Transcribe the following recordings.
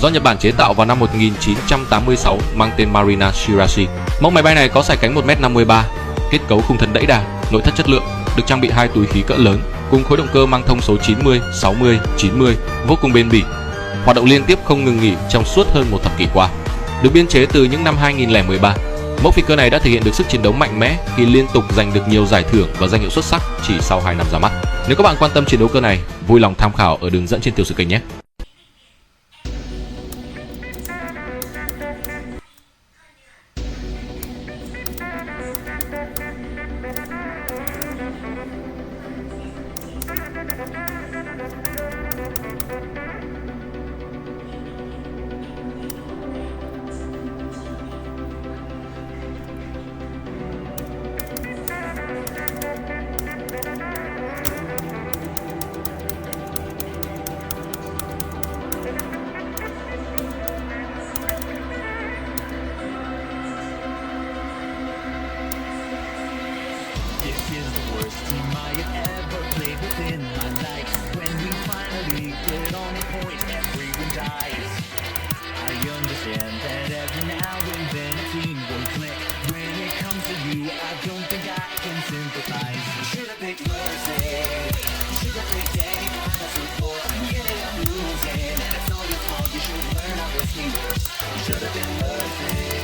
do Nhật Bản chế tạo vào năm 1986 mang tên Marina Shirashi. Mẫu máy bay này có sải cánh 1m53, kết cấu khung thân đẫy đà, nội thất chất lượng, được trang bị 2 túi khí cỡ lớn cùng khối động cơ mang thông số 90, 60, 90 vô cùng bền bỉ, hoạt động liên tiếp không ngừng nghỉ trong suốt hơn một thập kỷ qua. Được biên chế từ những năm 2013, mẫu phi cơ này đã thể hiện được sức chiến đấu mạnh mẽ khi liên tục giành được nhiều giải thưởng và danh hiệu xuất sắc chỉ sau 2 năm ra mắt. Nếu các bạn quan tâm chiến đấu cơ này, vui lòng tham khảo ở đường dẫn trên tiểu sử kênh nhé. This is the worst team I have ever played within my life. When we finally get on the point, everyone dies. I understand that every now and then a team will click. When it comes to you, I don't think I can sympathize. You should have picked Mercy. You should have picked any kind of support. You ended up losing, and it's all your fault. You should learn how to see worse. You should have been Mercy.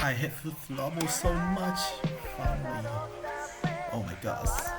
I hate the throttle so much. Finally. Oh my gosh.